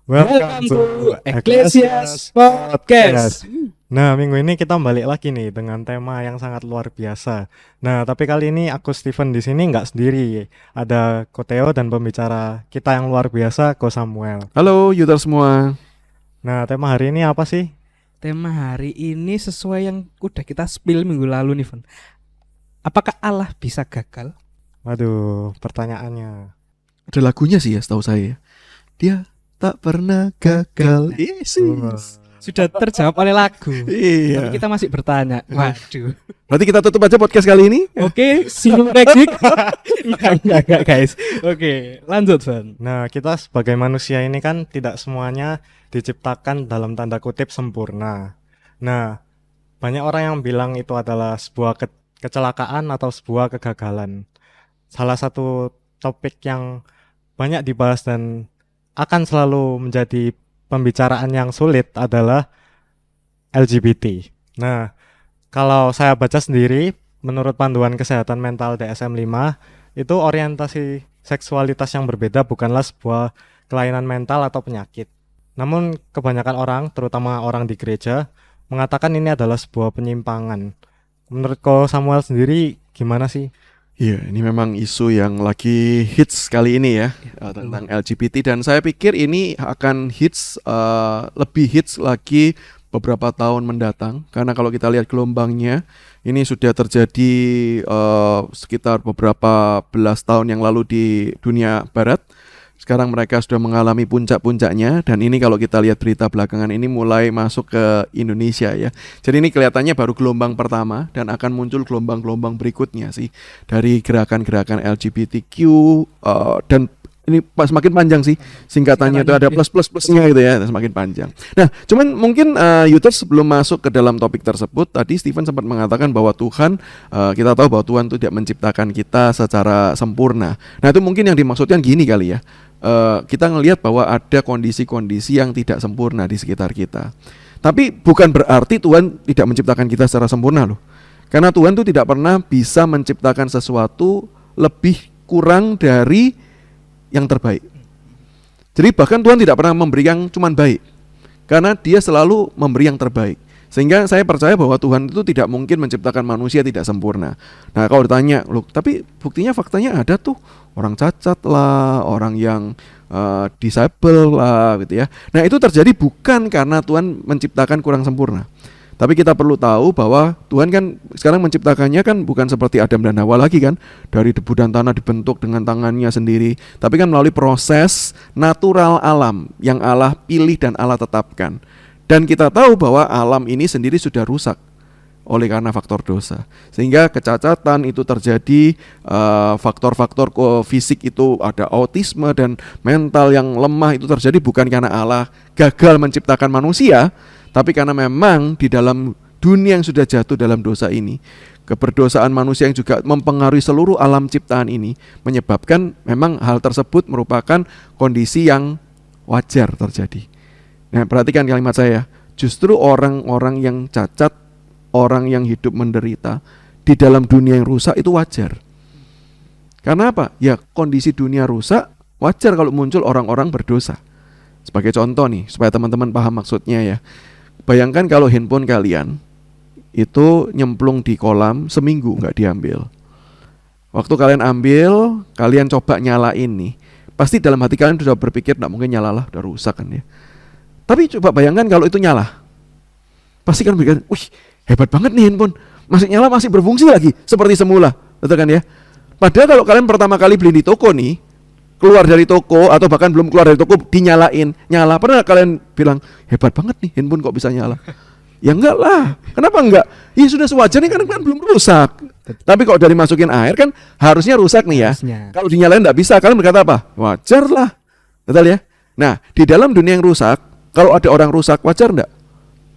Welcome to Ecclesiastes Podcast. Nah, minggu ini kita balik lagi nih dengan tema yang sangat luar biasa. Nah, tapi kali ini aku Steven di sini nggak sendiri. Ada Ko Theo dan pembicara kita yang luar biasa, Ko Samuel. Halo user semua. Nah, tema hari ini apa sih? Tema hari ini sesuai yang udah kita spill minggu lalu nih, Van. Apakah Allah bisa gagal? Waduh, pertanyaannya. Ada lagunya sih ya, setahu saya. Dia tak pernah gagal. Yesus. Sudah terjawab oleh lagu. Iya. Tapi kita masih bertanya. Waduh. Berarti kita tutup aja podcast kali ini. Oke, see you next week. Enggak, guys. Oke, lanjut, Van. Nah, kita sebagai manusia ini kan tidak semuanya diciptakan dalam tanda kutip sempurna. Nah, banyak orang yang bilang itu adalah sebuah kecelakaan atau sebuah kegagalan. Salah satu topik yang banyak dibahas dan akan selalu menjadi pembicaraan yang sulit adalah LGBT. Nah, kalau saya baca sendiri, menurut Panduan Kesehatan Mental DSM-5, itu orientasi seksualitas yang berbeda bukanlah sebuah kelainan mental atau penyakit. Namun kebanyakan orang, terutama orang di gereja, mengatakan ini adalah sebuah penyimpangan. Menurut Ko Samuel sendiri gimana sih? Iya, ini memang isu yang lagi hits kali ini ya, tentang LGBT, dan saya pikir ini akan hits, lebih hits lagi beberapa tahun mendatang, karena kalau kita lihat gelombangnya ini sudah terjadi sekitar beberapa belas tahun yang lalu di dunia barat. Sekarang mereka sudah mengalami puncak-puncaknya, dan ini kalau kita lihat berita belakangan ini mulai masuk ke Indonesia ya. Jadi ini kelihatannya baru gelombang pertama, dan akan muncul gelombang-gelombang berikutnya sih dari gerakan-gerakan LGBTQ, dan ini semakin panjang sih singkatannya, itu ada plus-plus-plusnya gitu ya, semakin panjang. Nah, cuman mungkin Yuters sebelum masuk ke dalam topik tersebut, tadi Steven sempat mengatakan bahwa Tuhan, kita tahu bahwa Tuhan itu tidak menciptakan kita secara sempurna. Nah, itu mungkin yang dimaksudkan gini kali ya. Kita ngelihat bahwa ada kondisi-kondisi yang tidak sempurna di sekitar kita. Tapi bukan berarti Tuhan tidak menciptakan kita secara sempurna loh. Karena Tuhan itu tidak pernah bisa menciptakan sesuatu lebih kurang dari yang terbaik. Jadi bahkan Tuhan tidak pernah memberi yang cuman baik, karena Dia selalu memberi yang terbaik. Sehingga saya percaya bahwa Tuhan itu tidak mungkin menciptakan manusia tidak sempurna. Nah, kalau ditanya, loh, tapi buktinya faktanya ada tuh orang cacat lah, orang yang disable lah gitu ya. Nah, itu terjadi bukan karena Tuhan menciptakan kurang sempurna. Tapi kita perlu tahu bahwa Tuhan kan sekarang menciptakannya kan bukan seperti Adam dan Hawa lagi kan, dari debu dan tanah dibentuk dengan tangannya sendiri, tapi kan melalui proses natural alam yang Allah pilih dan Allah tetapkan. Dan kita tahu bahwa alam ini sendiri sudah rusak oleh karena faktor dosa, sehingga kecacatan itu terjadi, faktor-faktor fisik itu ada autisme dan mental yang lemah itu terjadi bukan karena Allah gagal menciptakan manusia, tapi karena memang di dalam dunia yang sudah jatuh dalam dosa ini, keberdosaan manusia yang juga mempengaruhi seluruh alam ciptaan ini menyebabkan memang hal tersebut merupakan kondisi yang wajar terjadi. Nah, perhatikan kalimat saya, justru orang-orang yang cacat, orang yang hidup menderita di dalam dunia yang rusak itu wajar. Karena apa? Ya kondisi dunia rusak, wajar kalau muncul orang-orang berdosa. Sebagai contoh nih, supaya teman-teman paham maksudnya ya. Bayangkan kalau handphone kalian itu nyemplung di kolam seminggu nggak diambil. Waktu kalian ambil, kalian coba nyalain nih, pasti dalam hati kalian sudah berpikir nggak mungkin nyalalah, udah rusak kan ya. Tapi coba bayangkan kalau itu nyala, pasti kan berpikir, wih hebat banget nih handphone, masih nyala, masih berfungsi lagi seperti semula, betul kan ya? Padahal kalau kalian pertama kali beli di toko nih, keluar dari toko atau bahkan belum keluar dari toko dinyalain, nyala, pernah kalian bilang hebat banget nih handphone kok bisa nyala? Ya enggak lah, kenapa enggak? Ya sudah sewajarnya kan belum rusak. Tapi kalau dari masukin air kan harusnya rusak nih ya. Kalau dinyalain enggak bisa, kalian berkata apa? Wajar lah, betul ya? Nah, di dalam dunia yang rusak, kalau ada orang rusak, wajar enggak?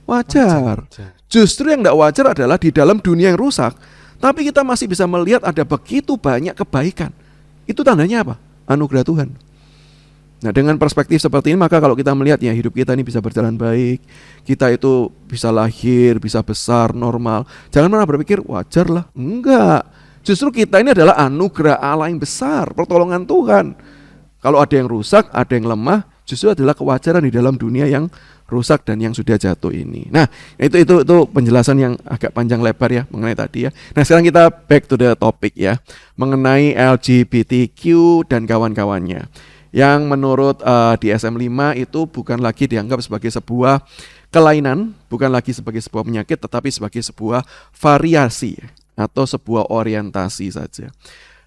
Wajar. Justru yang enggak wajar adalah di dalam dunia yang rusak, tapi kita masih bisa melihat ada begitu banyak kebaikan. Itu tandanya apa? Anugerah Tuhan. Nah, dengan perspektif seperti ini, maka kalau kita melihat ya hidup kita ini bisa berjalan baik, kita itu bisa lahir, bisa besar, normal. Jangan pernah berpikir wajar lah. Enggak. Justru kita ini adalah anugerah Allah yang besar, pertolongan Tuhan. Kalau ada yang rusak, ada yang lemah, justru adalah kewajaran di dalam dunia yang rusak dan yang sudah jatuh ini. Nah, itu penjelasan yang agak panjang lebar ya mengenai tadi ya. Nah, sekarang kita back to the topic ya, mengenai LGBTQ dan kawan-kawannya. Yang menurut di SM5 itu bukan lagi dianggap sebagai sebuah kelainan, bukan lagi sebagai sebuah penyakit, tetapi sebagai sebuah variasi atau sebuah orientasi saja.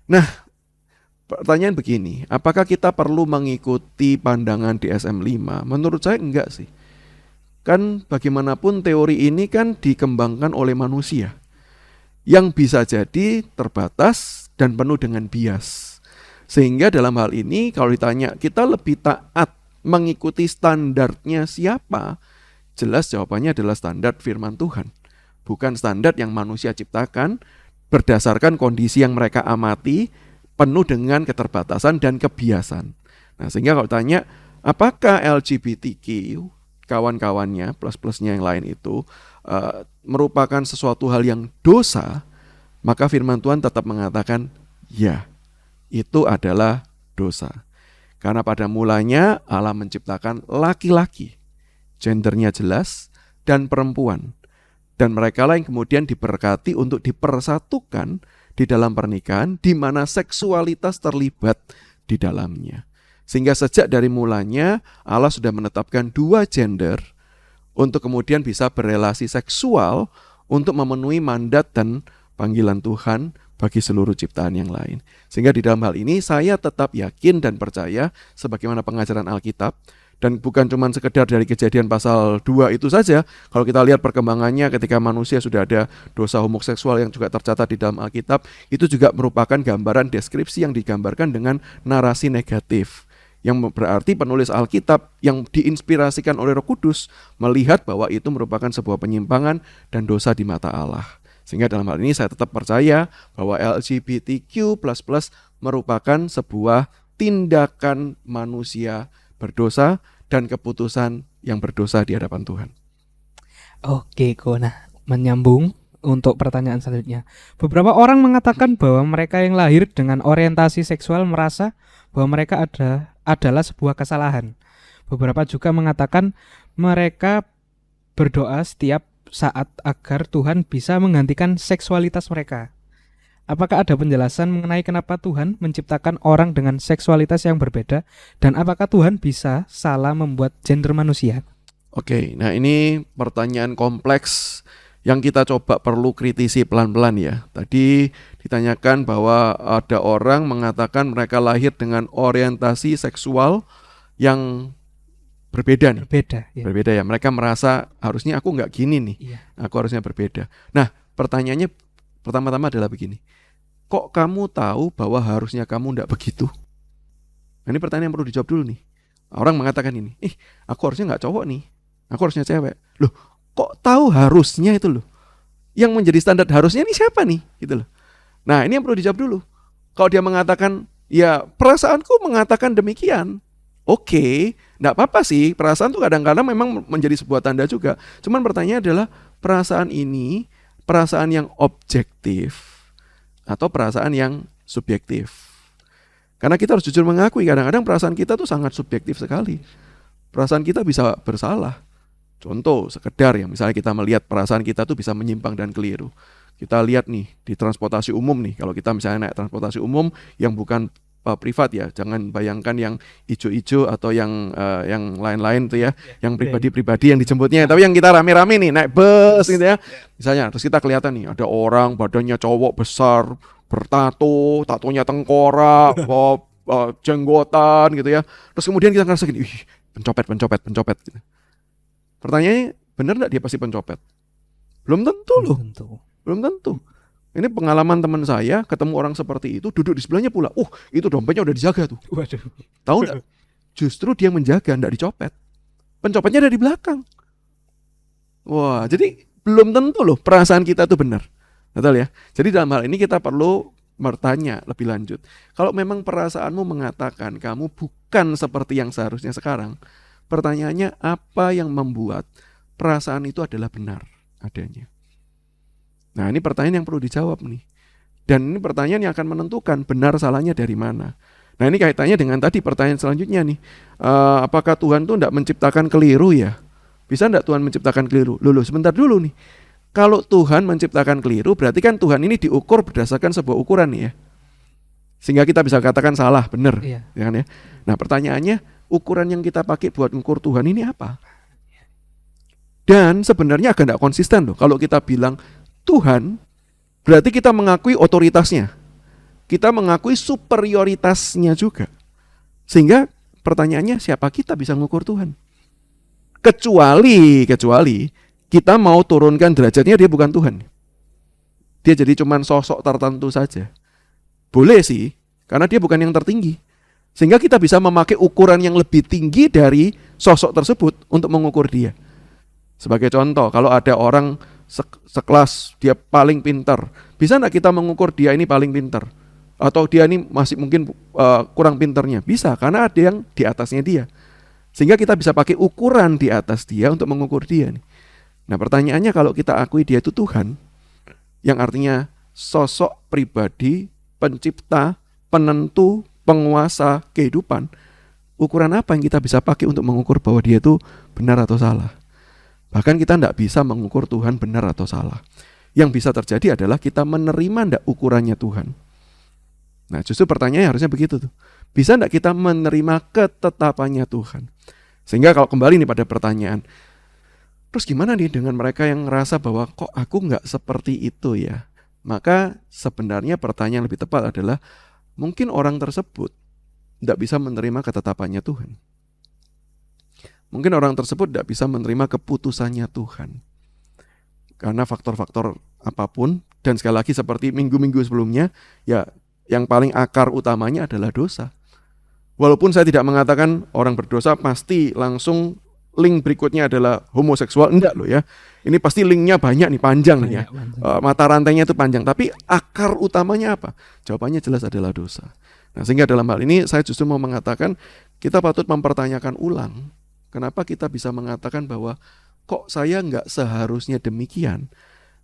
Nah, pertanyaan begini, apakah kita perlu mengikuti pandangan di SM5? Menurut saya enggak sih. Kan bagaimanapun teori ini kan dikembangkan oleh manusia yang bisa jadi terbatas dan penuh dengan bias. Sehingga dalam hal ini kalau ditanya kita lebih taat mengikuti standarnya siapa? Jelas jawabannya adalah standar firman Tuhan. Bukan standar yang manusia ciptakan berdasarkan kondisi yang mereka amati, penuh dengan keterbatasan dan kebiasaan. Nah, sehingga kalau tanya apakah LGBTQ kawan-kawannya plus-plusnya yang lain itu merupakan sesuatu hal yang dosa, maka firman Tuhan tetap mengatakan ya, itu adalah dosa. Karena pada mulanya Allah menciptakan laki-laki, gendernya jelas, dan perempuan. Dan mereka lah yang kemudian diberkati untuk dipersatukan di dalam pernikahan, di mana seksualitas terlibat di dalamnya. Sehingga sejak dari mulanya Allah sudah menetapkan dua gender untuk kemudian bisa berelasi seksual untuk memenuhi mandat dan panggilan Tuhan bagi seluruh ciptaan yang lain. Sehingga di dalam hal ini saya tetap yakin dan percaya sebagaimana pengajaran Alkitab. Dan bukan cuma sekedar dari Kejadian pasal 2 itu saja. Kalau kita lihat perkembangannya ketika manusia sudah ada dosa homoseksual yang juga tercatat di dalam Alkitab, itu juga merupakan gambaran deskripsi yang digambarkan dengan narasi negatif. Yang berarti penulis Alkitab yang diinspirasikan oleh Roh Kudus melihat bahwa itu merupakan sebuah penyimpangan dan dosa di mata Allah. Sehingga dalam hal ini saya tetap percaya bahwa LGBTQ++ merupakan sebuah tindakan manusia berdosa dan keputusan yang berdosa di hadapan Tuhan. Oke, nah menyambung untuk pertanyaan selanjutnya. Beberapa orang mengatakan bahwa mereka yang lahir dengan orientasi seksual merasa bahwa mereka adalah sebuah kesalahan. Beberapa juga mengatakan mereka berdoa setiap saat agar Tuhan bisa menggantikan seksualitas mereka. Apakah ada penjelasan mengenai kenapa Tuhan menciptakan orang dengan seksualitas yang berbeda, dan apakah Tuhan bisa salah membuat gender manusia? Oke, nah ini pertanyaan kompleks yang kita coba perlu kritisi pelan-pelan ya. Tadi ditanyakan bahwa ada orang mengatakan mereka lahir dengan orientasi seksual yang berbeda nih. Berbeda ya. Mereka merasa harusnya aku nggak gini nih. Iya. Aku harusnya berbeda. Nah, pertanyaannya pertama-tama adalah begini. Kok kamu tahu bahwa harusnya kamu nggak begitu? Nah, ini pertanyaan yang perlu dijawab dulu nih. Orang mengatakan ini, aku harusnya nggak cowok nih. Aku harusnya cewek. Loh, kok tahu harusnya itu loh? Yang menjadi standar harusnya ini siapa nih? Gitu loh. Nah, ini yang perlu dijawab dulu. Kalau dia mengatakan, ya perasaanku mengatakan demikian. Oke, enggak apa-apa sih. Perasaan tuh kadang-kadang memang menjadi sebuah tanda juga. Cuman pertanyaannya adalah perasaan ini perasaan yang objektif atau perasaan yang subjektif. Karena kita harus jujur mengakui kadang-kadang perasaan kita tuh sangat subjektif sekali. Perasaan kita bisa bersalah. Contoh sekedar ya, misalnya kita melihat perasaan kita tuh bisa menyimpang dan keliru. Kita lihat nih di transportasi umum nih, kalau kita misalnya naik transportasi umum yang bukan privat ya, jangan bayangkan yang ijo-ijo atau yang lain-lain tuh ya, yang pribadi-pribadi yang dijemputnya, tapi yang kita rame-rame nih naik bus gitu ya. Misalnya, terus kita kelihatan nih ada orang badannya cowok besar, bertato, tatonya tengkorak, jenggotan gitu ya. Terus kemudian kita ngerasa gini, pencopet gitu. Pertanyaannya, benar enggak dia pasti pencopet? Belum tentu loh. Belum tentu. Ini pengalaman teman saya, ketemu orang seperti itu, duduk di sebelahnya pula. Itu dompetnya udah dijaga tuh. Waduh. Tahu nggak? Justru dia menjaga, nggak dicopet. Pencopetnya ada di belakang. Wah, jadi belum tentu loh perasaan kita itu benar. Betul ya? Jadi dalam hal ini kita perlu bertanya lebih lanjut. Kalau memang perasaanmu mengatakan kamu bukan seperti yang seharusnya sekarang, pertanyaannya apa yang membuat perasaan itu adalah benar adanya? Nah, ini pertanyaan yang perlu dijawab nih. Dan ini pertanyaan yang akan menentukan benar salahnya dari mana. Nah ini kaitannya dengan tadi pertanyaan selanjutnya nih. Apakah Tuhan tuh tidak menciptakan keliru ya? Bisa enggak Tuhan menciptakan keliru? Loh, sebentar dulu nih. Kalau Tuhan menciptakan keliru, berarti kan Tuhan ini diukur berdasarkan sebuah ukuran nih ya. Sehingga kita bisa katakan salah, benar. Iya. Ya kan ya? Nah pertanyaannya, ukuran yang kita pakai buat mengukur Tuhan ini apa? Dan sebenarnya agak tidak konsisten loh. Kalau kita bilang Tuhan, berarti kita mengakui otoritasnya. Kita mengakui superioritasnya juga. Sehingga pertanyaannya, siapa kita bisa mengukur Tuhan? Kecuali kita mau turunkan derajatnya, dia bukan Tuhan. Dia jadi cuman sosok tertentu saja. Boleh sih, karena dia bukan yang tertinggi. Sehingga kita bisa memakai ukuran yang lebih tinggi dari sosok tersebut untuk mengukur dia. Sebagai contoh, kalau ada orang sekelas, dia paling pintar, bisa enggak kita mengukur dia ini paling pintar? Atau dia ini masih mungkin kurang pintarnya? Bisa, karena ada yang di atasnya dia. Sehingga kita bisa pakai ukuran di atas dia untuk mengukur dia nih. Nah pertanyaannya, kalau kita akui dia itu Tuhan, yang artinya sosok pribadi, pencipta, penentu, penguasa kehidupan, ukuran apa yang kita bisa pakai untuk mengukur bahwa dia itu benar atau salah? Bahkan kita tidak bisa mengukur Tuhan benar atau salah. Yang bisa terjadi adalah kita menerima tidak ukurannya Tuhan. Nah justru pertanyaannya harusnya begitu tuh. Bisa tidak kita menerima ketetapannya Tuhan? Sehingga kalau kembali nih pada pertanyaan, terus gimana nih dengan mereka yang ngerasa bahwa kok aku nggak seperti itu ya? Maka sebenarnya pertanyaan yang lebih tepat adalah, mungkin orang tersebut tidak bisa menerima ketetapannya Tuhan. Mungkin orang tersebut tidak bisa menerima keputusannya Tuhan. Karena faktor-faktor apapun, dan sekali lagi seperti minggu-minggu sebelumnya, ya yang paling akar utamanya adalah dosa. Walaupun saya tidak mengatakan orang berdosa pasti langsung link berikutnya adalah homoseksual, enggak loh ya. Ini pasti linknya banyak nih, panjang nih ya. Mata rantainya itu panjang, tapi akar utamanya apa? Jawabannya jelas adalah dosa. Nah, sehingga dalam hal ini saya justru mau mengatakan kita patut mempertanyakan ulang, kenapa kita bisa mengatakan bahwa kok saya enggak seharusnya demikian.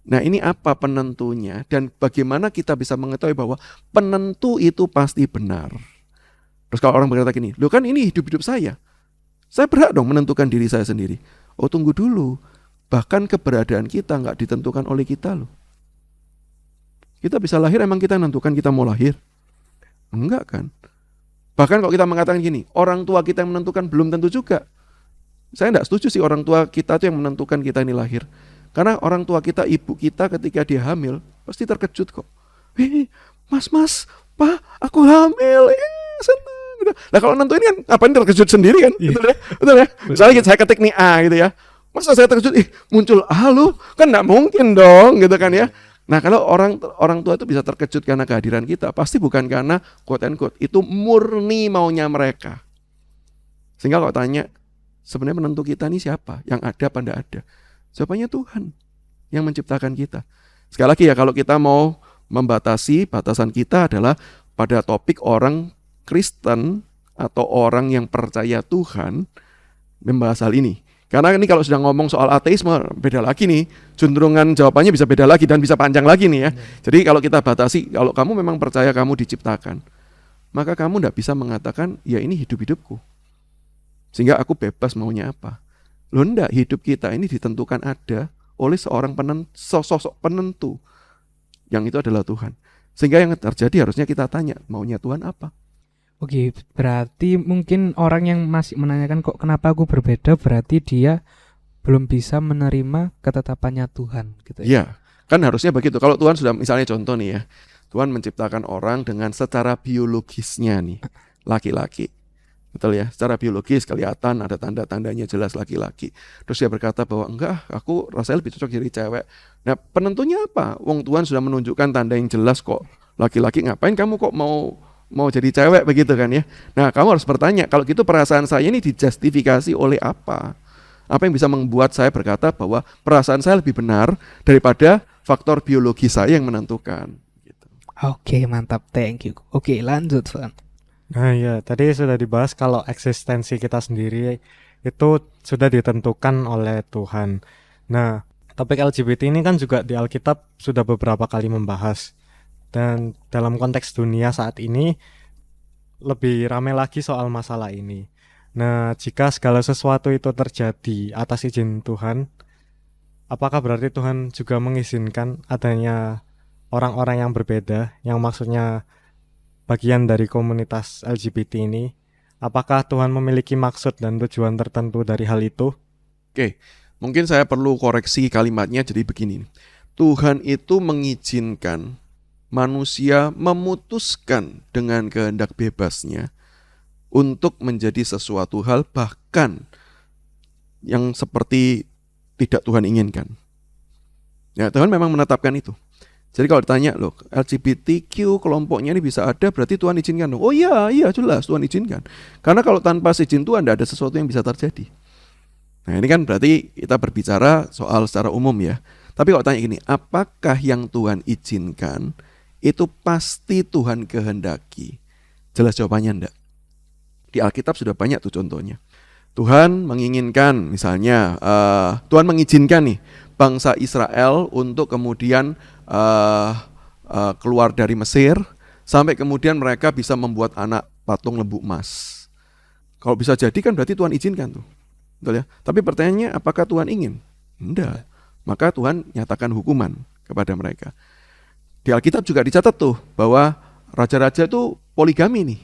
Nah, ini apa penentunya dan bagaimana kita bisa mengetahui bahwa penentu itu pasti benar. Terus kalau orang berkata gini, loh kan ini hidup-hidup saya berhak dong menentukan diri saya sendiri. Oh tunggu dulu, bahkan keberadaan kita nggak ditentukan oleh kita loh. Kita bisa lahir, emang kita menentukan kita mau lahir? Enggak kan. Bahkan kalau kita mengatakan gini, orang tua kita yang menentukan, belum tentu juga. Saya nggak setuju sih orang tua kita tuh yang menentukan kita ini lahir. Karena orang tua kita, ibu kita ketika dia hamil, pasti terkejut kok. Mas, Pak, aku hamil, senang. Nah kalau nentuin kan ngapain terkejut sendiri kan? Betul ya? Misalnya saya ketik nih A gitu ya. Masa saya terkejut, muncul A lu? Kan gak mungkin dong gitu kan ya. Nah kalau orang tua itu bisa terkejut karena kehadiran kita, pasti bukan karena quote and quote, itu murni maunya mereka. Sehingga kalau tanya, sebenarnya penentu kita nih siapa? Yang ada apa enggak ada? Jawabannya Tuhan yang menciptakan kita. Sekali lagi ya, kalau kita mau membatasi, batasan kita adalah pada topik orang Kristen atau orang yang percaya Tuhan membahas hal ini. Karena ini kalau sudah ngomong soal ateisme, beda lagi nih. Cenderungan jawabannya bisa beda lagi dan bisa panjang lagi nih ya. Jadi kalau kita batasi, kalau kamu memang percaya kamu diciptakan, maka kamu tidak bisa mengatakan, ya ini hidup-hidupku, sehingga aku bebas maunya apa. Loh enggak, hidup kita ini ditentukan ada oleh seorang sosok penentu, yang itu adalah Tuhan. Sehingga yang terjadi harusnya kita tanya, maunya Tuhan apa? Oke, berarti mungkin orang yang masih menanyakan kok kenapa aku berbeda, berarti dia belum bisa menerima ketetapannya Tuhan gitu ya. Iya, kan harusnya begitu. Kalau Tuhan sudah, misalnya contoh nih ya, Tuhan menciptakan orang dengan secara biologisnya nih, laki-laki. Betul ya, secara biologis kelihatan ada tanda-tandanya jelas laki-laki. Terus dia berkata bahwa enggak, aku rasanya lebih cocok jadi cewek. Nah, penentunya apa? Wong Tuhan sudah menunjukkan tanda yang jelas kok. Laki-laki, ngapain kamu kok mau jadi cewek begitu kan ya. Nah kamu harus bertanya, kalau gitu perasaan saya ini dijustifikasi oleh apa? Apa yang bisa membuat saya berkata bahwa perasaan saya lebih benar daripada faktor biologi saya yang menentukan gitu. Oke, mantap, thank you. Oke, lanjut Van. Nah ya, tadi sudah dibahas kalau eksistensi kita sendiri itu sudah ditentukan oleh Tuhan. Nah, topik LGBT ini kan juga di Alkitab sudah beberapa kali membahas. Dan dalam konteks dunia saat ini, lebih ramai lagi soal masalah ini. Nah, jika segala sesuatu itu terjadi atas izin Tuhan, apakah berarti Tuhan juga mengizinkan adanya orang-orang yang berbeda, yang maksudnya bagian dari komunitas LGBT ini? Apakah Tuhan memiliki maksud dan tujuan tertentu dari hal itu? Oke, mungkin saya perlu koreksi kalimatnya jadi begini. Tuhan itu mengizinkan manusia memutuskan dengan kehendak bebasnya untuk menjadi sesuatu hal bahkan yang seperti tidak Tuhan inginkan. Ya, Tuhan memang menetapkan itu. Jadi kalau ditanya, loh, LGBTQ kelompoknya ini bisa ada, berarti Tuhan izinkan dong. Oh iya, jelas Tuhan izinkan. Karena kalau tanpa izin Tuhan tidak ada sesuatu yang bisa terjadi. Nah, ini kan berarti kita berbicara soal secara umum ya. Tapi kalau tanya gini, apakah yang Tuhan izinkan itu pasti Tuhan kehendaki? Jelas jawabannya enggak. Di Alkitab sudah banyak tuh contohnya. Tuhan menginginkan, misalnya Tuhan mengizinkan nih bangsa Israel untuk kemudian keluar dari Mesir sampai kemudian mereka bisa membuat anak patung lembu emas. Kalau bisa jadi kan berarti Tuhan izinkan tuh. Betul ya? Tapi pertanyaannya, apakah Tuhan ingin? Enggak. Maka Tuhan nyatakan hukuman kepada mereka. Di Alkitab juga dicatat tuh bahwa raja-raja itu poligami nih.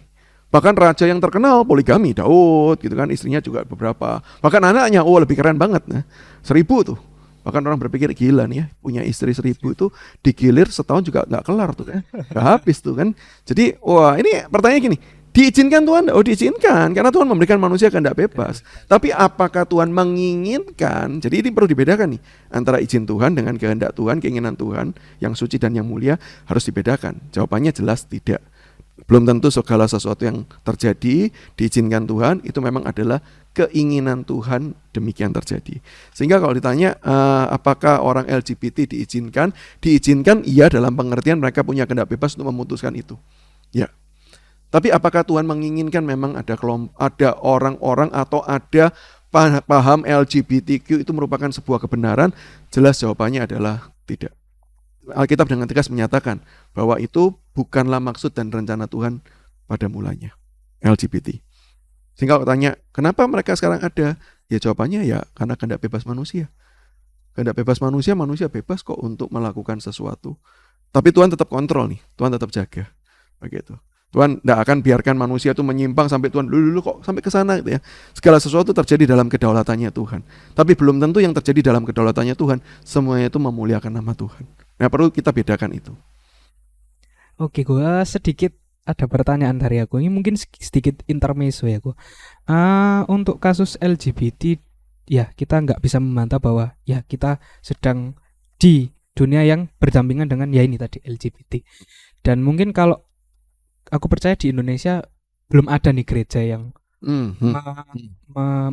Bahkan raja yang terkenal poligami, Daud gitu kan, istrinya juga beberapa. Bahkan anaknya, lebih keren banget. Nah, 1000 tuh. Bahkan orang berpikir gila nih ya, punya istri 1000 itu digilir setahun juga nggak kelar tuh kan. Nggak habis tuh kan. Jadi, ini pertanyaan gini, diizinkan Tuhan? Oh, diizinkan karena Tuhan memberikan manusia kehendak bebas. Tapi apakah Tuhan menginginkan? Jadi ini perlu dibedakan nih antara izin Tuhan dengan kehendak Tuhan, keinginan Tuhan yang suci dan yang mulia harus dibedakan. Jawabannya jelas tidak. Belum tentu segala sesuatu yang terjadi diizinkan Tuhan itu memang adalah keinginan Tuhan demikian terjadi. Sehingga kalau ditanya apakah orang LGBT diizinkan? Diizinkan iya dalam pengertian mereka punya kehendak bebas untuk memutuskan itu. Ya. Tapi apakah Tuhan menginginkan memang ada orang-orang atau ada paham LGBTQ itu merupakan sebuah kebenaran? Jelas jawabannya adalah tidak. Alkitab dengan tegas menyatakan bahwa itu bukanlah maksud dan rencana Tuhan pada mulanya, LGBT. Sehingga kalau tanya, kenapa mereka sekarang ada? Ya jawabannya ya karena kehendak bebas manusia. Kehendak bebas manusia bebas kok untuk melakukan sesuatu. Tapi Tuhan tetap kontrol nih, Tuhan tetap jaga. Begitu. Tuhan tidak akan biarkan manusia itu menyimpang sampai Tuhan dulu kok sampai ke sana gitu ya. Segala sesuatu terjadi dalam kedaulatannya Tuhan. Tapi belum tentu yang terjadi dalam kedaulatannya Tuhan semuanya itu memuliakan nama Tuhan. Nah, perlu kita bedakan itu. Oke, gua sedikit ada pertanyaan dari aku. Ini mungkin sedikit intermezzo ya, gua. Untuk kasus LGBT, ya kita nggak bisa membantah bahwa ya kita sedang di dunia yang berdampingan dengan ya ini tadi LGBT. Dan mungkin kalau aku percaya di Indonesia belum ada nih gereja yang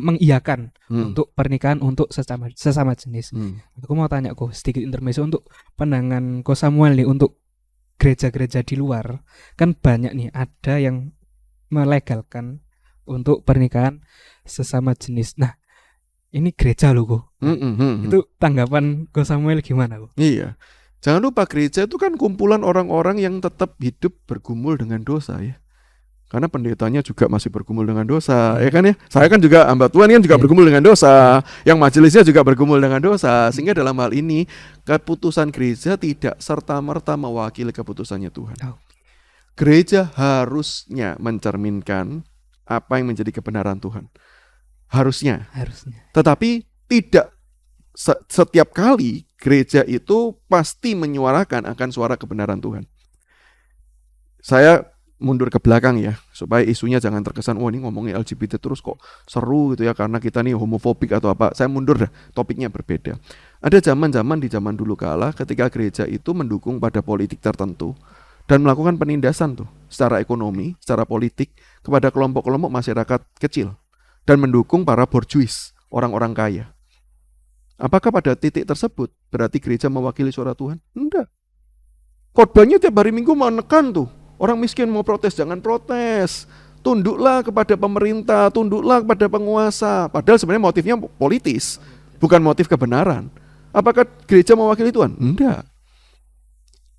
mengiyakan untuk pernikahan untuk sesama jenis. Aku mau tanya kok sedikit intermezzo untuk pandangan Ko Samuel nih untuk gereja-gereja di luar. Kan banyak nih ada yang melegalkan untuk pernikahan sesama jenis. Nah, ini gereja loh kok. Itu tanggapan Ko Samuel gimana kok? Iya. Jangan lupa gereja itu kan kumpulan orang-orang yang tetap hidup bergumul dengan dosa ya. Karena pendetanya juga masih bergumul dengan dosa, ya kan ya. Saya kan juga hamba Tuhan kan juga bergumul dengan dosa. Yang majelisnya juga bergumul dengan dosa. Sehingga dalam hal ini keputusan gereja tidak serta-merta mewakili keputusannya Tuhan. Gereja harusnya mencerminkan apa yang menjadi kebenaran Tuhan. Harusnya. Tetapi tidak setiap kali gereja itu pasti menyuarakan akan suara kebenaran Tuhan. Saya mundur ke belakang ya, supaya isunya jangan terkesan, ini ngomongin LGBT terus kok seru gitu ya, karena kita nih homofobik atau apa. Saya mundur dah, topiknya berbeda. Ada zaman-zaman di zaman dulu kala ketika gereja itu mendukung pada politik tertentu dan melakukan penindasan tuh secara ekonomi, secara politik kepada kelompok-kelompok masyarakat kecil dan mendukung para borjuis, orang-orang kaya. Apakah pada titik tersebut berarti gereja mewakili suara Tuhan? Enggak. Khotbahnya tiap hari Minggu menekan tuh, orang miskin mau protes, jangan protes. Tunduklah kepada pemerintah, tunduklah kepada penguasa. Padahal sebenarnya motifnya politis, bukan motif kebenaran. Apakah gereja mewakili Tuhan? Enggak.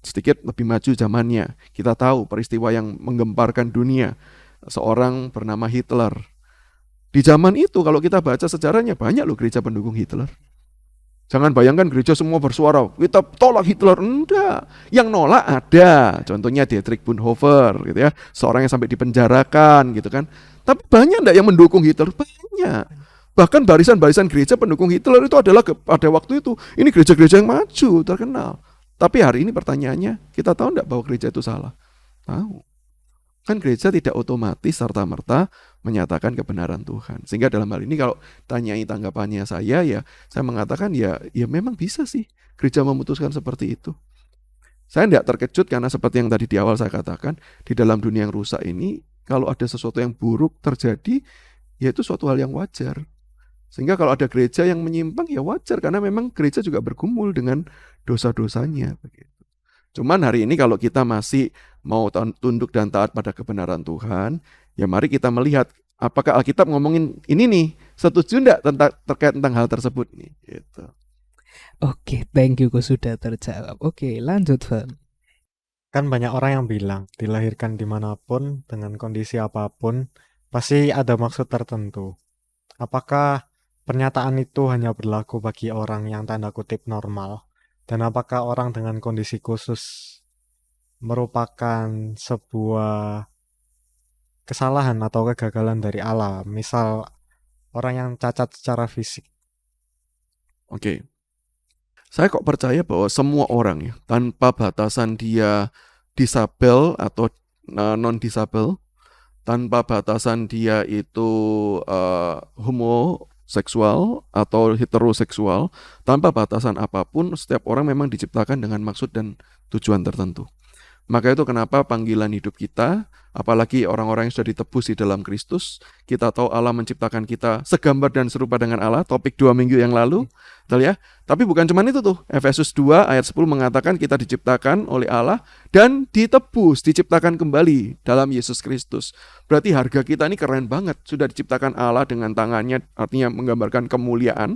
Sedikit lebih maju zamannya, kita tahu peristiwa yang menggemparkan dunia. seorang bernama Hitler. Di zaman itu kalau kita baca sejarahnya banyak loh gereja pendukung Hitler. Jangan bayangkan gereja semua bersuara, kita tolak Hitler. Enggak. Yang nolak ada. Contohnya Dietrich Bonhoeffer gitu ya. Seorang yang sampai dipenjarakan gitu kan. Tapi banyak enggak yang mendukung Hitler? Banyak. Bahkan barisan-barisan gereja pendukung Hitler itu adalah pada waktu itu. Ini gereja-gereja yang maju, terkenal. Tapi hari ini pertanyaannya, kita tahu enggak bahwa gereja itu salah? Tahu. Kan gereja tidak otomatis serta-merta menyatakan kebenaran Tuhan. Sehingga dalam hal ini kalau tanyai tanggapannya saya mengatakan ya memang bisa sih gereja memutuskan seperti itu. Saya tidak terkejut karena seperti yang tadi di awal saya katakan, di dalam dunia yang rusak ini, kalau ada sesuatu yang buruk terjadi, ya itu suatu hal yang wajar. Sehingga kalau ada gereja yang menyimpang, ya wajar, karena memang gereja juga bergumul dengan dosa-dosanya. Cuman hari ini kalau kita masih mau tunduk dan taat pada kebenaran Tuhan, ya mari kita melihat apakah Alkitab ngomongin ini nih, setuju enggak terkait tentang hal tersebut nih, gitu. Oke, thank you, sudah terjawab. Oke, lanjut, Van. Kan banyak orang yang bilang dilahirkan dimanapun dengan kondisi apapun pasti ada maksud tertentu. Apakah pernyataan itu hanya berlaku bagi orang yang tanda kutip normal? Dan apakah orang dengan kondisi khusus merupakan sebuah kesalahan atau kegagalan dari Allah? Misal orang yang cacat secara fisik. Oke. Saya kok percaya bahwa semua orang ya, tanpa batasan dia disabel atau non-disabel, tanpa batasan dia itu homoseksual atau heteroseksual, tanpa batasan apapun, setiap orang memang diciptakan dengan maksud dan tujuan tertentu. Maka itu kenapa panggilan hidup kita, apalagi orang-orang yang sudah ditebus di dalam Kristus, kita tahu Allah menciptakan kita segambar dan serupa dengan Allah, topik 2 minggu yang lalu, betul ya? Tapi bukan cuma itu tuh, Efesus 2 ayat 10 mengatakan kita diciptakan oleh Allah dan ditebus, diciptakan kembali dalam Yesus Kristus. Berarti harga kita ini keren banget, sudah diciptakan Allah dengan tangannya, artinya menggambarkan kemuliaan,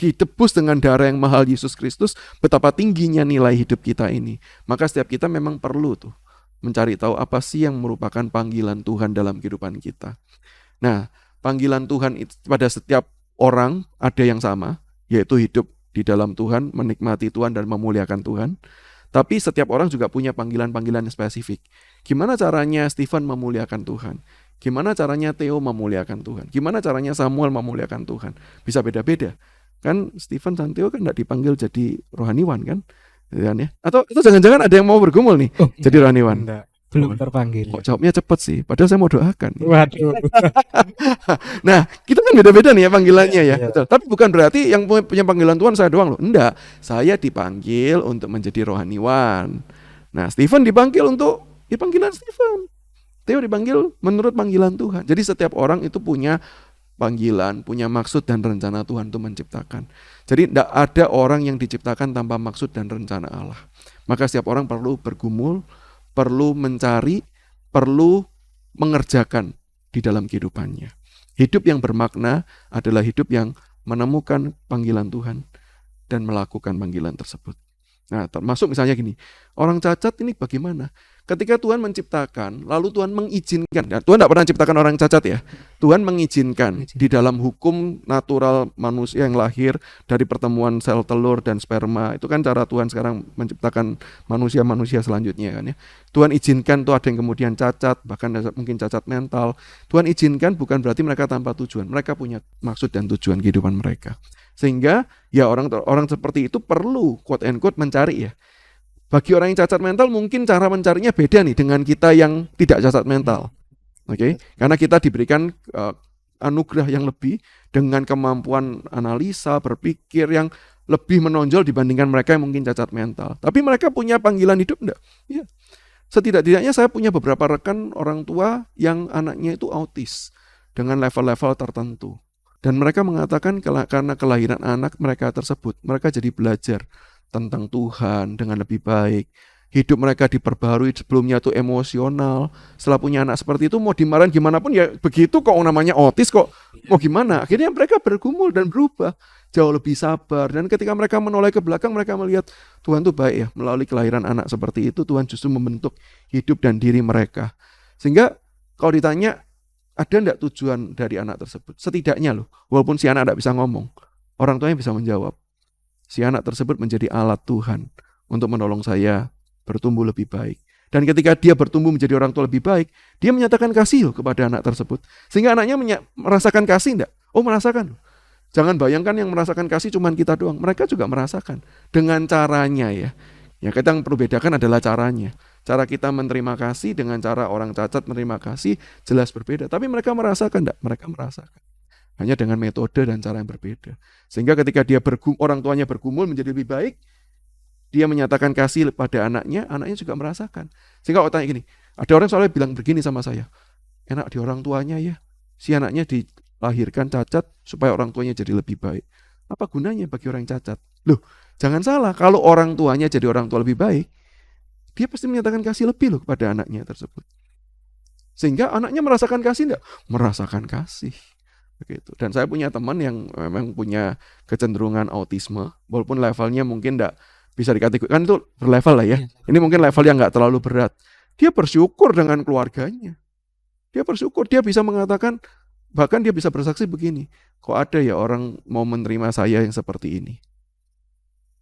ditebus dengan darah yang mahal Yesus Kristus, betapa tingginya nilai hidup kita ini. Maka setiap kita memang perlu tuh mencari tahu apa sih yang merupakan panggilan Tuhan dalam kehidupan kita. Nah, panggilan Tuhan itu pada setiap orang ada yang sama, yaitu hidup di dalam Tuhan, menikmati Tuhan dan memuliakan Tuhan. Tapi setiap orang juga punya panggilan-panggilan yang spesifik. Gimana caranya Stephen memuliakan Tuhan? Gimana caranya Theo memuliakan Tuhan? Gimana caranya Samuel memuliakan Tuhan? Bisa beda-beda. Kan Stephen dan Theo kan tidak dipanggil jadi rohaniwan kan? Ya. Atau jangan-jangan ada yang mau bergumul nih jadi rohaniwan? Enggak. Belum terpanggil. Kok jawabnya cepet sih? Padahal saya mau doakan. Waduh. Nah, kita kan beda-beda nih ya panggilannya ya. Iya. Betul. Tapi bukan berarti yang punya panggilan Tuhan saya doang loh. Enggak. Saya dipanggil untuk menjadi rohaniwan. Nah, Stephen dipanggil untuk panggilan Stephen. Theo dipanggil menurut panggilan Tuhan. Jadi setiap orang itu punya panggilan, punya maksud dan rencana Tuhan itu menciptakan. Jadi tidak ada orang yang diciptakan tanpa maksud dan rencana Allah. Maka setiap orang perlu bergumul, perlu mencari, perlu mengerjakan di dalam kehidupannya. Hidup yang bermakna adalah hidup yang menemukan panggilan Tuhan dan melakukan panggilan tersebut. Nah, termasuk misalnya gini, orang cacat ini bagaimana? Ketika Tuhan menciptakan, lalu Tuhan mengizinkan. Nah, Tuhan tidak pernah menciptakan orang cacat ya. Tuhan mengizinkan di dalam hukum natural manusia yang lahir dari pertemuan sel telur dan sperma. Itu kan cara Tuhan sekarang menciptakan manusia-manusia selanjutnya kan ya. Tuhan izinkan tuh ada yang kemudian cacat, bahkan mungkin cacat mental. Tuhan izinkan bukan berarti mereka tanpa tujuan. Mereka punya maksud dan tujuan kehidupan mereka. Sehingga ya orang seperti itu perlu quote and quote mencari ya. Bagi orang yang cacat mental mungkin cara mencarinya beda nih dengan kita yang tidak cacat mental. Oke, karena kita diberikan anugerah yang lebih dengan kemampuan analisa, berpikir yang lebih menonjol dibandingkan mereka yang mungkin cacat mental. Tapi mereka punya panggilan hidup enggak? Iya. Setidak-tidaknya saya punya beberapa rekan orang tua yang anaknya itu autis dengan level-level tertentu. Dan mereka mengatakan karena kelahiran anak mereka tersebut, mereka jadi belajar tentang Tuhan dengan lebih baik. Hidup mereka diperbarui, sebelumnya tuh emosional. Setelah punya anak seperti itu mau dimarahin gimana pun ya begitu kok, namanya otis kok. Mau gimana? Akhirnya mereka bergumul dan berubah. Jauh lebih sabar. Dan ketika mereka menoleh ke belakang, mereka melihat Tuhan tuh baik ya. Melalui kelahiran anak seperti itu, Tuhan justru membentuk hidup dan diri mereka. Sehingga Kalau ditanya, ada enggak tujuan dari anak tersebut? Setidaknya loh, walaupun si anak enggak bisa ngomong, orang tuanya bisa menjawab. Si anak tersebut menjadi alat Tuhan untuk menolong saya bertumbuh lebih baik. Dan ketika dia bertumbuh menjadi orang tua lebih baik, dia menyatakan kasih loh kepada anak tersebut. Sehingga anaknya merasakan kasih enggak? Oh, merasakan. Jangan bayangkan yang merasakan kasih cuma kita doang. Mereka juga merasakan. Dengan caranya ya. Ya, kita yang perlu bedakan adalah caranya. Cara kita menerima kasih dengan cara orang cacat menerima kasih jelas berbeda. Tapi mereka merasakan enggak? Mereka merasakan. Hanya dengan metode dan cara yang berbeda. Sehingga ketika orang tuanya bergumul menjadi lebih baik, dia menyatakan kasih pada anaknya juga merasakan. Sehingga kalau tanya gini, ada orang soalnya bilang begini sama saya, enak di orang tuanya ya, si anaknya dilahirkan cacat supaya orang tuanya jadi lebih baik. Apa gunanya bagi orang cacat? Loh, jangan salah, kalau orang tuanya jadi orang tua lebih baik, dia pasti menyatakan kasih lebih loh kepada anaknya tersebut. Sehingga anaknya merasakan kasih enggak? Merasakan kasih. Begitu. Dan saya punya teman yang memang punya kecenderungan autisme, walaupun levelnya mungkin enggak bisa dikategorikan, itu berlevel lah ya. Ini mungkin level yang nggak terlalu berat. Dia bersyukur dengan keluarganya. Dia bersyukur, dia bisa mengatakan, bahkan dia bisa bersaksi begini, kok ada ya orang mau menerima saya yang seperti ini.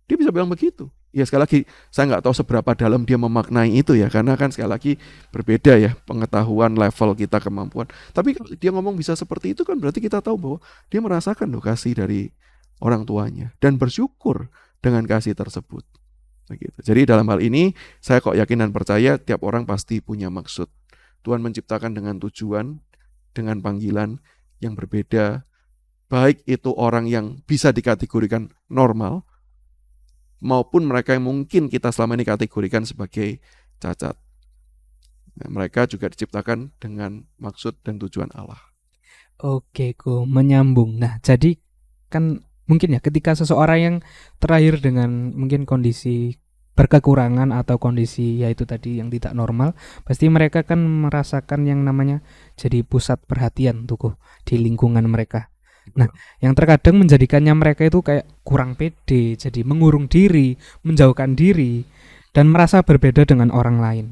Dia bisa bilang begitu. Ya sekali lagi, saya nggak tahu seberapa dalam dia memaknai itu ya, karena kan sekali lagi berbeda ya pengetahuan level kita, kemampuan. Tapi kalau dia ngomong bisa seperti itu kan berarti kita tahu bahwa dia merasakan loh kasih dari orang tuanya dan bersyukur dengan kasih tersebut. Begitu. Jadi dalam hal ini saya kok yakin dan percaya tiap orang pasti punya maksud. Tuhan menciptakan dengan tujuan, dengan panggilan yang berbeda. Baik itu orang yang bisa dikategorikan normal, maupun mereka yang mungkin kita selama ini kategorikan sebagai cacat. Nah, mereka juga diciptakan dengan maksud dan tujuan Allah. Oke, menyambung. Nah, jadi kan mungkin ya ketika seseorang yang terlahir dengan mungkin kondisi berkekurangan atau kondisi yaitu tadi yang tidak normal, pasti mereka kan merasakan yang namanya jadi pusat perhatian tuh di lingkungan mereka. Nah, yang terkadang menjadikannya mereka itu kayak kurang pede, jadi mengurung diri, menjauhkan diri, dan merasa berbeda dengan orang lain.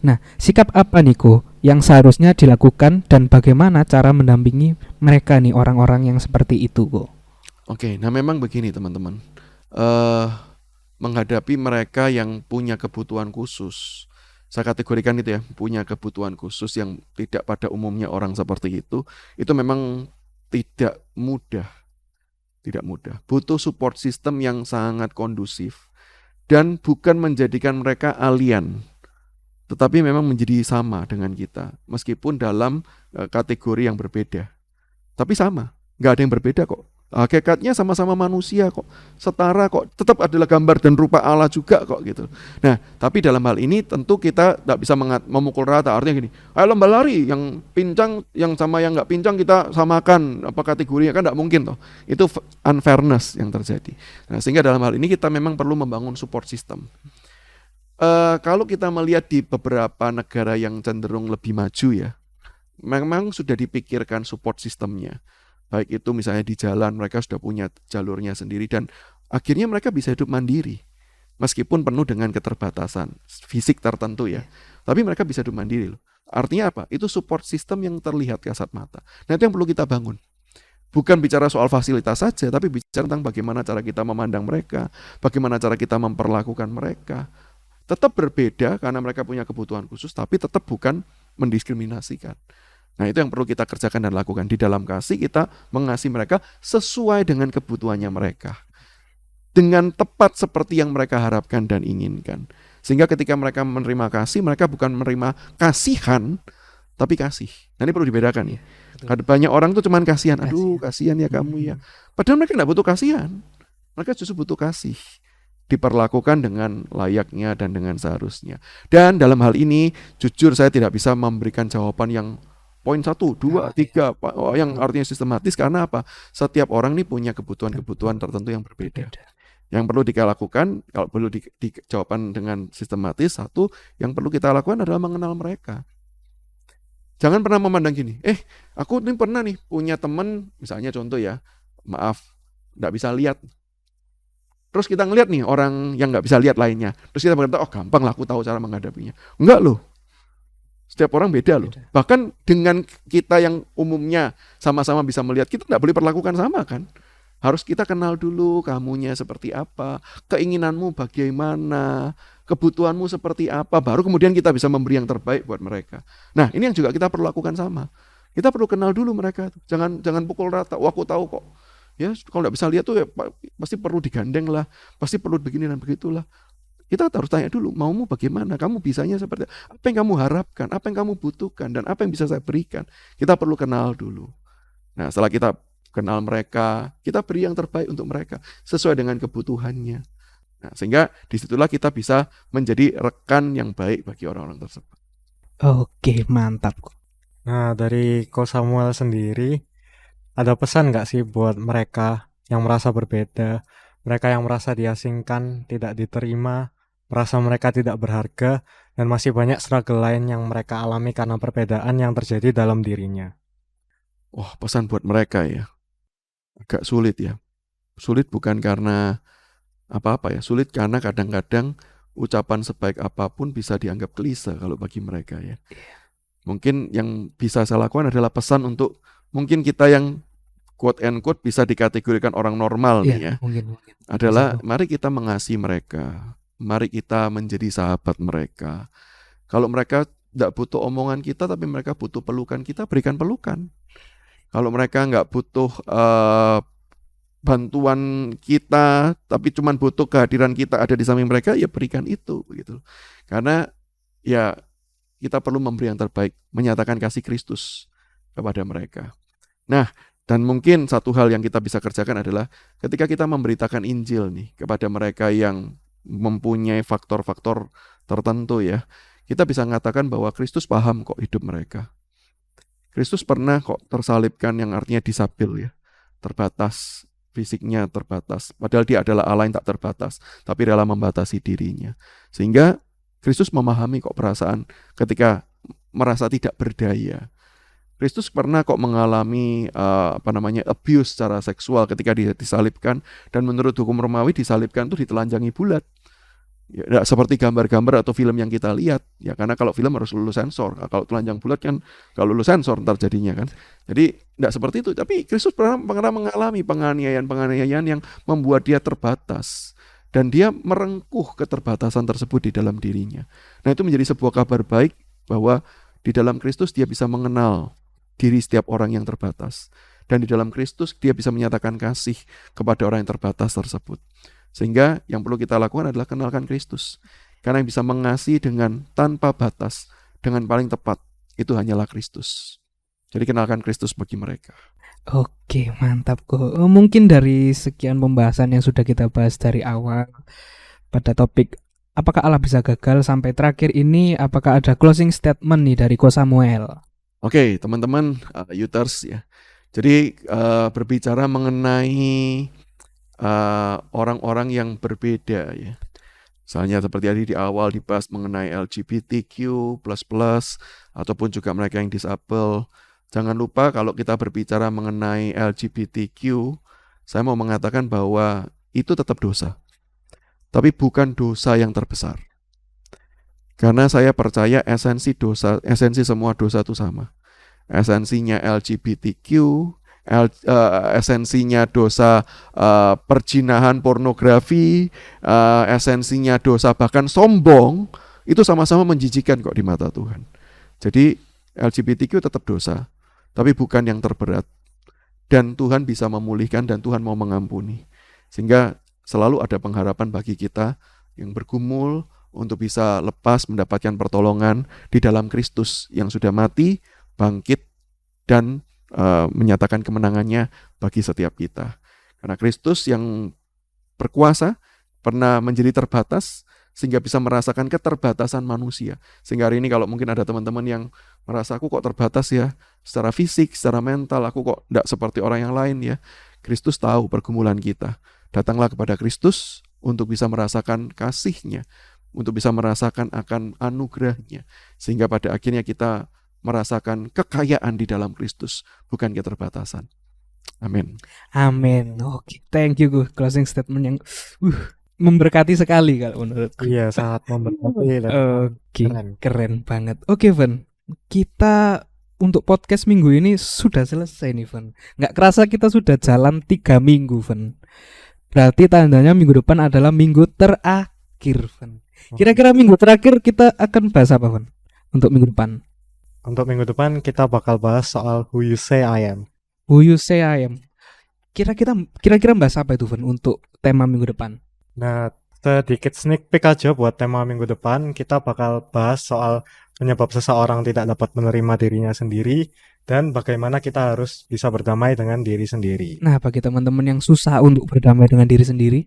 Nah, sikap apa nih yang seharusnya dilakukan dan bagaimana cara mendampingi mereka nih orang-orang yang seperti itu Oke, nah memang begini teman-teman, menghadapi mereka yang punya kebutuhan khusus, saya kategorikan itu ya, punya kebutuhan khusus yang tidak pada umumnya orang seperti itu memang tidak mudah, butuh support system yang sangat kondusif, dan bukan menjadikan mereka alien, tetapi memang menjadi sama dengan kita, meskipun dalam kategori yang berbeda, tapi sama, nggak ada yang berbeda kok. Hakikatnya sama-sama manusia kok, setara kok, tetap adalah gambar dan rupa Allah juga kok gitu. Nah, tapi dalam hal ini tentu kita tidak bisa memukul rata. Artinya gini, ayo lomba lari, yang pincang yang sama yang nggak pincang kita samakan apa kategorinya, kan tidak mungkin toh. Itu unfairness yang terjadi. Nah, sehingga dalam hal ini kita memang perlu membangun support system. Kalau kita melihat di beberapa negara yang cenderung lebih maju ya, memang sudah dipikirkan support systemnya. Baik itu misalnya di jalan, mereka sudah punya jalurnya sendiri dan akhirnya mereka bisa hidup mandiri. Meskipun penuh dengan keterbatasan fisik tertentu ya. Tapi mereka bisa hidup mandiri loh. Artinya apa? Itu support system yang terlihat kasat mata. Nah, itu yang perlu kita bangun. Bukan bicara soal fasilitas saja, tapi bicara tentang bagaimana cara kita memandang mereka, bagaimana cara kita memperlakukan mereka. Tetap berbeda karena mereka punya kebutuhan khusus, tapi tetap bukan mendiskriminasikan. Nah, itu yang perlu kita kerjakan dan lakukan. Di dalam kasih kita mengasihi mereka sesuai dengan kebutuhannya mereka, dengan tepat seperti yang mereka harapkan dan inginkan. Sehingga ketika mereka menerima kasih, mereka bukan menerima kasihan, tapi kasih. Nah, ini perlu dibedakan ya. Ada banyak orang tuh cuman kasihan. Aduh, kasihan ya kamu ya. Padahal mereka tidak butuh kasihan. Mereka justru butuh kasih. Diperlakukan dengan layaknya dan dengan seharusnya. Dan dalam hal ini, jujur saya tidak bisa memberikan jawaban yang poin 1, 2, 3 yang artinya sistematis. Karena apa? Setiap orang ini punya kebutuhan-kebutuhan tertentu yang berbeda. Yang perlu kita lakukan, kalau perlu jawaban dengan sistematis, satu, yang perlu kita lakukan adalah mengenal mereka. Jangan pernah memandang gini, aku ini pernah nih punya teman, misalnya contoh ya, maaf, nggak bisa lihat. Terus kita ngelihat nih orang yang nggak bisa lihat lainnya. Terus kita berkata, oh gampang lah, aku tahu cara menghadapinya. Enggak loh. Setiap orang beda loh. Beda. Bahkan dengan kita yang umumnya sama-sama bisa melihat, kita tidak boleh perlakukan sama kan. Harus kita kenal dulu kamunya seperti apa, keinginanmu bagaimana, kebutuhanmu seperti apa, baru kemudian kita bisa memberi yang terbaik buat mereka. Nah, ini yang juga kita perlu lakukan sama. Kita perlu kenal dulu mereka. Jangan pukul rata. Oh, aku tahu kok. Ya, kalau nggak bisa lihat tuh ya pasti perlu digandeng lah, pasti perlu begini dan begitulah. Kita harus tanya dulu, maumu bagaimana? Kamu bisanya seperti apa yang kamu harapkan, apa yang kamu butuhkan, dan apa yang bisa saya berikan. Kita perlu kenal dulu. Nah, setelah kita kenal mereka, kita beri yang terbaik untuk mereka sesuai dengan kebutuhannya. Nah, sehingga disitulah kita bisa menjadi rekan yang baik bagi orang-orang tersebut. Oke, mantap. Nah, dari Ko Samuel sendiri, ada pesan nggak sih buat mereka yang merasa berbeda, mereka yang merasa diasingkan, tidak diterima, merasa mereka tidak berharga, dan masih banyak struggle lain yang mereka alami karena perbedaan yang terjadi dalam dirinya. Wah, pesan buat mereka ya, agak sulit ya. Sulit bukan karena apa-apa ya, sulit karena kadang-kadang ucapan sebaik apapun bisa dianggap klise kalau bagi mereka ya. Mungkin yang bisa saya lakukan adalah pesan untuk mungkin kita yang quote and quote bisa dikategorikan orang normal nih ya. Mungkin. Adalah Bisa, mari kita mengasihi mereka. Mari kita menjadi sahabat mereka. Kalau mereka tidak butuh omongan kita tapi mereka butuh pelukan kita, berikan pelukan. Kalau mereka nggak butuh bantuan kita tapi cuma butuh kehadiran kita ada di samping mereka, ya berikan itu begitu. Karena ya kita perlu memberi yang terbaik, menyatakan kasih Kristus kepada mereka. Nah, dan mungkin satu hal yang kita bisa kerjakan adalah ketika kita memberitakan Injil nih kepada mereka yang mempunyai faktor-faktor tertentu ya, kita bisa mengatakan bahwa Kristus paham kok hidup mereka. Kristus pernah kok tersalibkan, yang artinya disabil ya, terbatas, fisiknya terbatas. Padahal dia adalah Allah yang tak terbatas, tapi rela membatasi dirinya. Sehingga Kristus memahami kok perasaan ketika merasa tidak berdaya. Kristus pernah kok mengalami abuse secara seksual ketika dia disalibkan, dan menurut hukum Romawi disalibkan itu ditelanjangi bulat. Ya, tidak seperti gambar-gambar atau film yang kita lihat ya, karena kalau film harus lulus sensor. Nah, kalau telanjang bulat kan kalau lulus sensor ntar jadinya kan. Jadi tidak seperti itu. Tapi Kristus pernah mengalami penganiayaan yang membuat dia terbatas, dan dia merengkuh keterbatasan tersebut di dalam dirinya. Nah, itu menjadi sebuah kabar baik bahwa di dalam Kristus dia bisa mengenal diri setiap orang yang terbatas, dan di dalam Kristus dia bisa menyatakan kasih kepada orang yang terbatas tersebut. Sehingga yang perlu kita lakukan adalah kenalkan Kristus. Karena yang bisa mengasihi dengan tanpa batas, dengan paling tepat, itu hanyalah Kristus. Jadi kenalkan Kristus bagi mereka. Oke, mantap kok. Mungkin dari sekian pembahasan yang sudah kita bahas dari awal pada topik apakah Allah bisa gagal sampai terakhir ini, apakah ada closing statement nih dari Ko Samuel? Oke, teman-teman Youters ya. Jadi berbicara mengenai orang-orang yang berbeda ya. Misalnya seperti tadi di awal dibahas mengenai LGBTQ++, ataupun juga mereka yang disabel. Jangan lupa kalau kita berbicara mengenai LGBTQ, saya mau mengatakan bahwa itu tetap dosa. Tapi bukan dosa yang terbesar. Karena saya percaya esensi semua dosa itu sama. Esensinya LGBTQ, esensinya dosa perjinahan, pornografi, esensinya dosa bahkan sombong, itu sama-sama menjijikan kok di mata Tuhan. Jadi LGBTQ tetap dosa, tapi bukan yang terberat. Dan Tuhan bisa memulihkan, dan Tuhan mau mengampuni. Sehingga selalu ada pengharapan bagi kita yang bergumul untuk bisa lepas mendapatkan pertolongan di dalam Kristus yang sudah mati, bangkit, dan menyatakan kemenangannya bagi setiap kita. Karena Kristus yang berkuasa pernah menjadi terbatas sehingga bisa merasakan keterbatasan manusia. Sehingga hari ini kalau mungkin ada teman-teman yang merasa aku kok terbatas ya, secara fisik, secara mental, aku kok tidak seperti orang yang lain ya. Kristus tahu pergumulan kita. Datanglah kepada Kristus untuk bisa merasakan kasih-Nya, untuk bisa merasakan akan anugerah-Nya. Sehingga pada akhirnya kita merasakan kekayaan di dalam Kristus, bukan keterbatasan. Amin. Amin. Oke, thank you Gus. Closing statement yang memberkati sekali kalau menurutku. Iya, sangat memberkati dan Oke, keren. keren banget. Oke, Van. Kita untuk podcast minggu ini sudah selesai nih, Van. Nggak kerasa kita sudah jalan 3 minggu, Van. Berarti tandanya minggu depan adalah minggu terakhir, Van. Kira-kira minggu terakhir kita akan bahas apa, Van? Untuk minggu depan. Untuk minggu depan kita bakal bahas soal Who You Say I Am. Who you say I am? Kira-kira bahas apa itu, Van, untuk tema minggu depan? Nah, sedikit sneak peek aja buat tema minggu depan, kita bakal bahas soal penyebab seseorang tidak dapat menerima dirinya sendiri dan bagaimana kita harus bisa berdamai dengan diri sendiri. Nah, bagi teman-teman yang susah untuk berdamai dengan diri sendiri,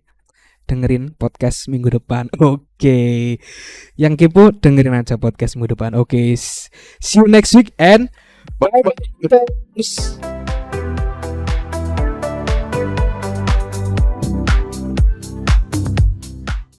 dengerin podcast minggu depan. Oke. Yang kepo dengerin aja podcast minggu depan. Oke. See you next week and bye bye.